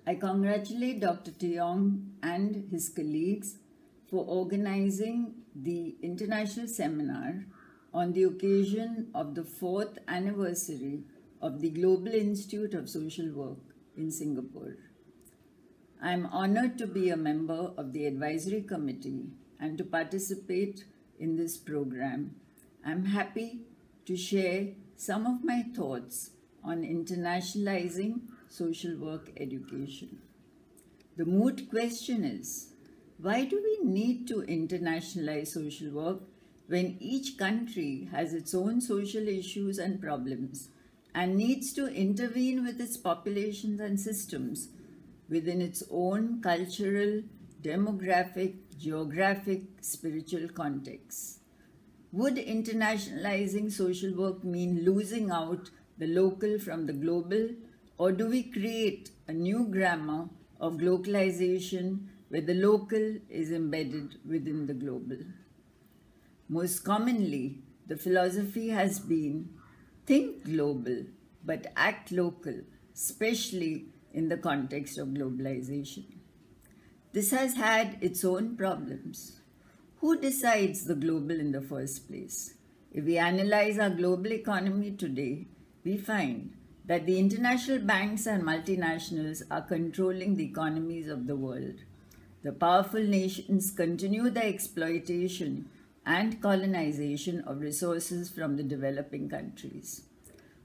I congratulate Dr. Tiong and his colleagues for organizing the international seminar on the occasion of the 4th anniversary of the Global Institute of Social Work in Singapore. I am honored to be a member of the advisory committee and to participate in this program. I am happy to share some of my thoughts on internationalizing social work education. The moot question is, why do we need to internationalize social work when each country has its own social issues and problems and needs to intervene with its populations and systems within its own cultural, demographic, geographic, spiritual contexts? Would internationalizing social work mean losing out the local from the global, or do we create a new grammar of globalization where the local is embedded within the global? Most commonly, the philosophy has been think global but act local, especially in the context of globalization. This has had its own problems. Who decides the global in the first place? If we analyze our global economy today, we find that the international banks and multinationals are controlling the economies of the world. The powerful nations continue the exploitation and colonization of resources from the developing countries.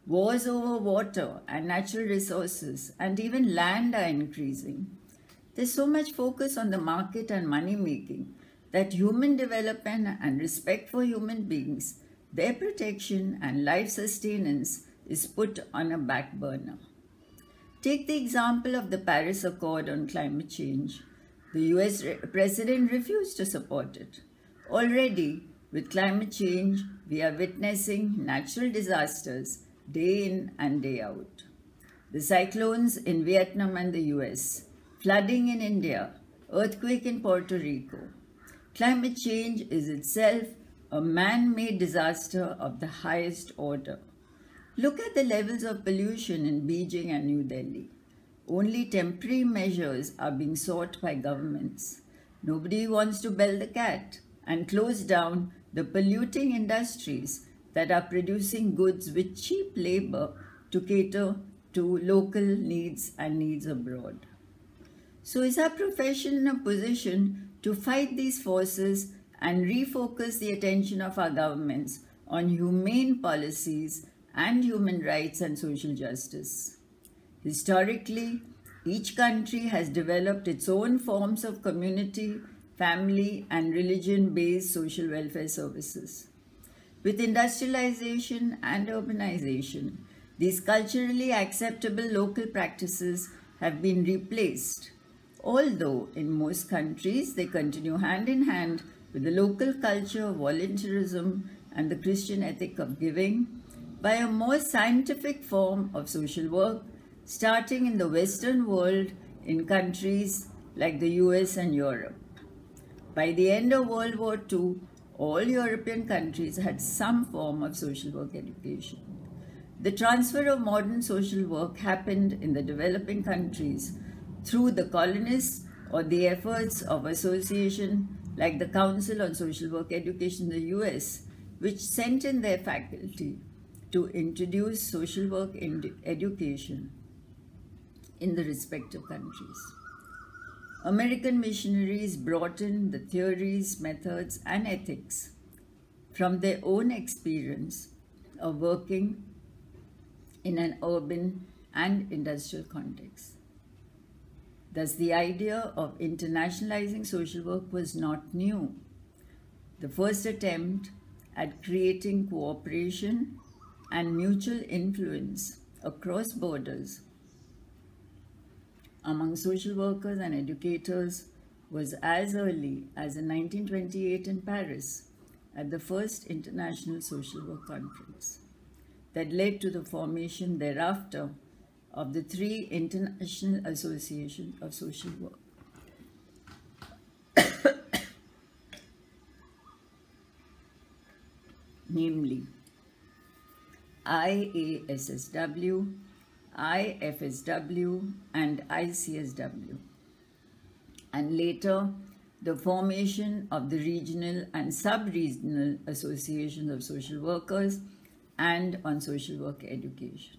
Wars over water and natural resources and even land are increasing. There's so much focus on the market and money making that human development and respect for human beings, their protection and life sustenance is put on a back burner. Take the example of the Paris Accord on climate change. The US president refused to support it. Already, with climate change, we are witnessing natural disasters day in and day out. The cyclones in Vietnam and the US, flooding in India, earthquake in Puerto Rico. Climate change is itself a man-made disaster of the highest order. Look at the levels of pollution in Beijing and New Delhi. Only temporary measures are being sought by governments. Nobody wants to bell the cat and close down the polluting industries that are producing goods with cheap labor to cater to local needs and needs abroad. So is our profession in a position to fight these forces and refocus the attention of our governments on humane policies and human rights and social justice? Historically, each country has developed its own forms of community, family, and religion-based social welfare services. With industrialization and urbanization, these culturally acceptable local practices have been replaced, although in most countries they continue hand in hand with the local culture of volunteerism and the Christian ethic of giving, by a more scientific form of social work, starting in the Western world in countries like the US and Europe. By the end of World War II, all European countries had some form of social work education. The transfer of modern social work happened in the developing countries through the colonists or the efforts of associations like the Council on Social Work Education in the US, which sent in their faculty to introduce social work education in the respective countries. American missionaries brought in the theories, methods, and ethics from their own experience of working in an urban and industrial context. Thus, the idea of internationalizing social work was not new. The first attempt at creating cooperation and mutual influence across borders among social workers and educators was as early as in 1928 in Paris at the first International Social Work Conference that led to the formation thereafter of the 3 International Associations of Social Work. Namely, IASSW, IFSW and ICSW, and later the formation of the regional and sub-regional associations of social workers and on social work education.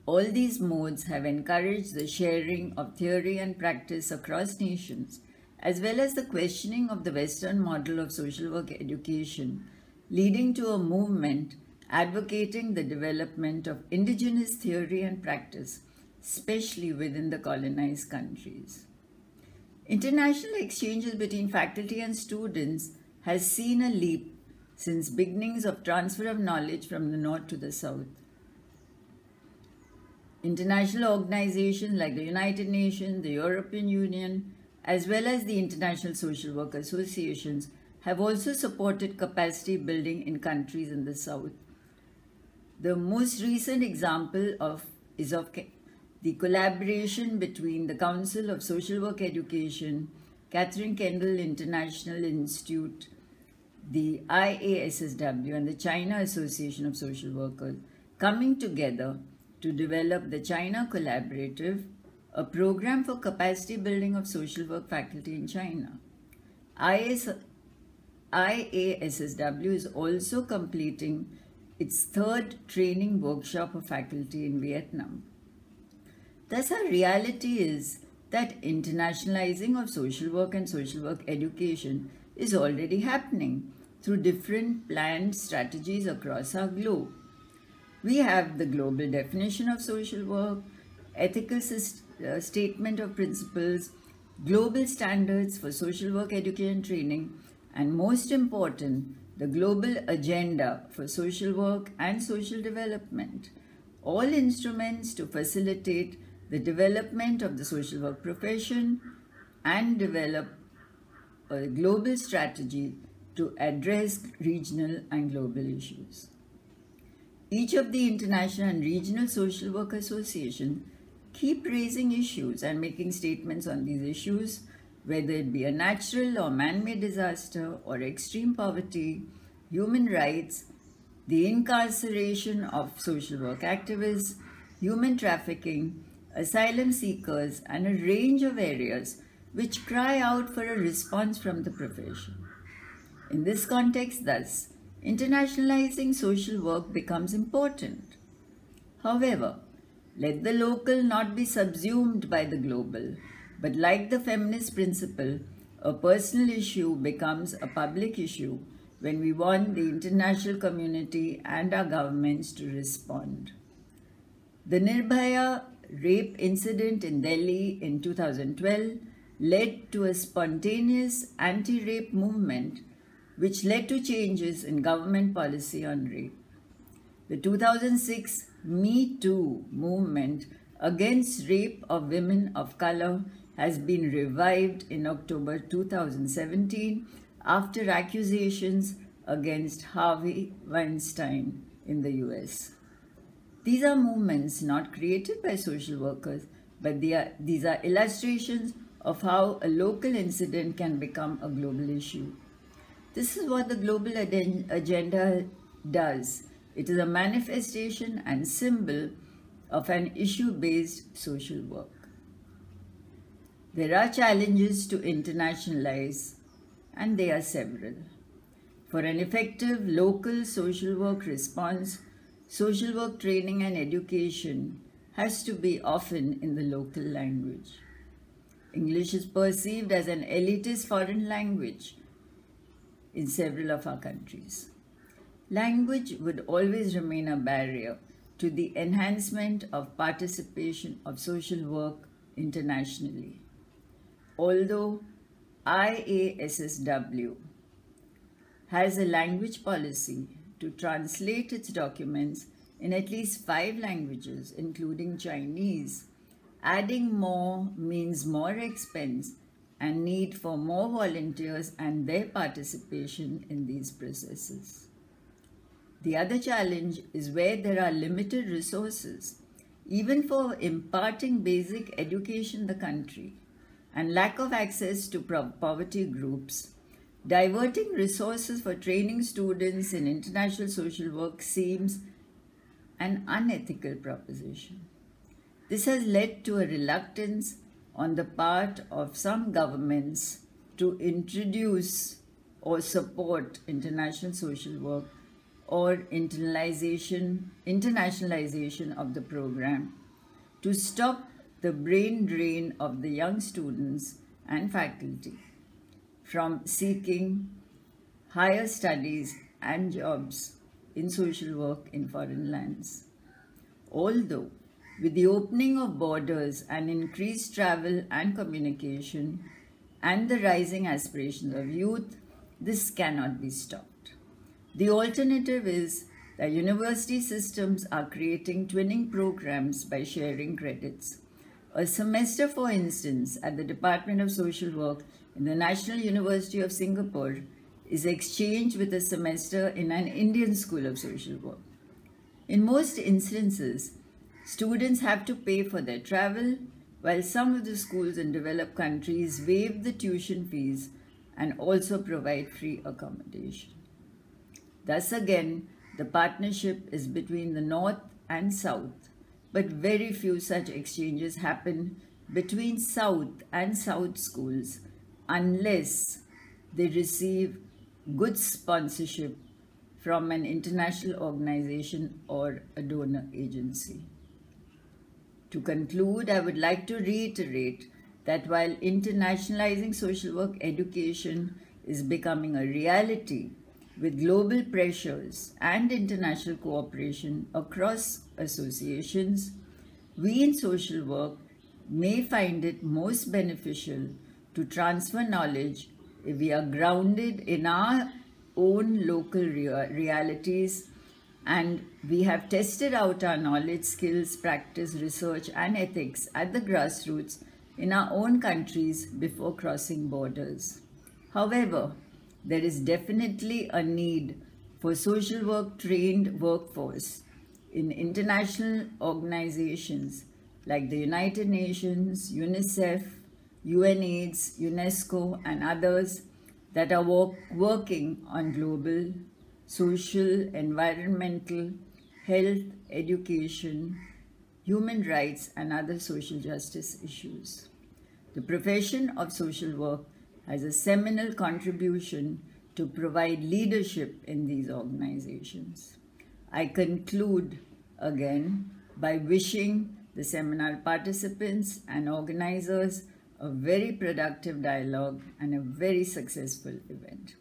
All these modes have encouraged the sharing of theory and practice across nations, as well as the questioning of the Western model of social work education, leading to a movement advocating the development of indigenous theory and practice, especially within the colonized countries. International exchanges between faculty and students has seen a leap since beginnings of transfer of knowledge from the north to the south. International organizations like the United Nations, the European Union, as well as the International Social Work Associations have also supported capacity building in countries in the south. The most recent example is of the collaboration between the Council of Social Work Education, Catherine Kendall International Institute, the IASSW, and the China Association of Social Workers coming together to develop the China Collaborative, a program for capacity building of social work faculty in China. IASSW is also completing its third training workshop of faculty in Vietnam. Thus, our reality is that internationalizing of social work and social work education is already happening through different planned strategies across our globe. We have the global definition of social work, ethical statement of principles, global standards for social work education training, and most important, the global agenda for social work and social development, all instruments to facilitate the development of the social work profession and develop a global strategy to address regional and global issues. Each of the international and regional social work associations keep raising issues and making statements on these issues, whether it be a natural or man-made disaster or extreme poverty, human rights, the incarceration of social work activists, human trafficking, asylum seekers, and a range of areas which cry out for a response from the profession. In this context, thus, internationalizing social work becomes important. However, let the local not be subsumed by the global, but like the feminist principle, a personal issue becomes a public issue when we want the international community and our governments to respond. The Nirbhaya rape incident in Delhi in 2012 led to a spontaneous anti-rape movement which led to changes in government policy on rape. The 2006 Me Too movement against rape of women of color has been revived in October 2017 after accusations against Harvey Weinstein in the US. These are movements not created by social workers, but these are illustrations of how a local incident can become a global issue. This is what the global agenda does. It is a manifestation and symbol of an issue-based social work. There are challenges to internationalize, and they are several. For an effective local social work response, social work training and education has to be often in the local language. English is perceived as an elitist foreign language in several of our countries. Language would always remain a barrier to the enhancement of participation of social work internationally. Although IASSW has a language policy to translate its documents in at least 5 languages, including Chinese, adding more means more expense and need for more volunteers and their participation in these processes. The other challenge is where there are limited resources, even for imparting basic education in the country, and lack of access to poverty groups. Diverting resources for training students in international social work seems an unethical proposition. This has led to a reluctance on the part of some governments to introduce or support international social work or internationalization of the program to stop the brain drain of the young students and faculty from seeking higher studies and jobs in social work in foreign lands. Although, with the opening of borders and increased travel and communication and the rising aspirations of youth, this cannot be stopped. The alternative is that university systems are creating twinning programs by sharing credits. A semester, for instance, at the Department of Social Work in the National University of Singapore is exchanged with a semester in an Indian School of Social Work. In most instances, students have to pay for their travel, while some of the schools in developed countries waive the tuition fees and also provide free accommodation. Thus again, the partnership is between the North and South, but very few such exchanges happen between South and South schools unless they receive good sponsorship from an international organization or a donor agency. To conclude, I would like to reiterate that while internationalizing social work education is becoming a reality with global pressures and international cooperation across associations, we in social work may find it most beneficial to transfer knowledge if we are grounded in our own local realities and we have tested out our knowledge, skills, practice, research and ethics at the grassroots in our own countries before crossing borders. However, there is definitely a need for social work trained workforce in international organizations like the United Nations, UNICEF, UNAIDS, UNESCO and others that are working on global, social, environmental, health, education, human rights and other social justice issues. The profession of social work has a seminal contribution to provide leadership in these organizations. I conclude again by wishing the seminar participants and organizers a very productive dialogue and a very successful event.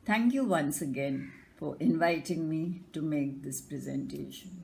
Thank you once again for inviting me to make this presentation.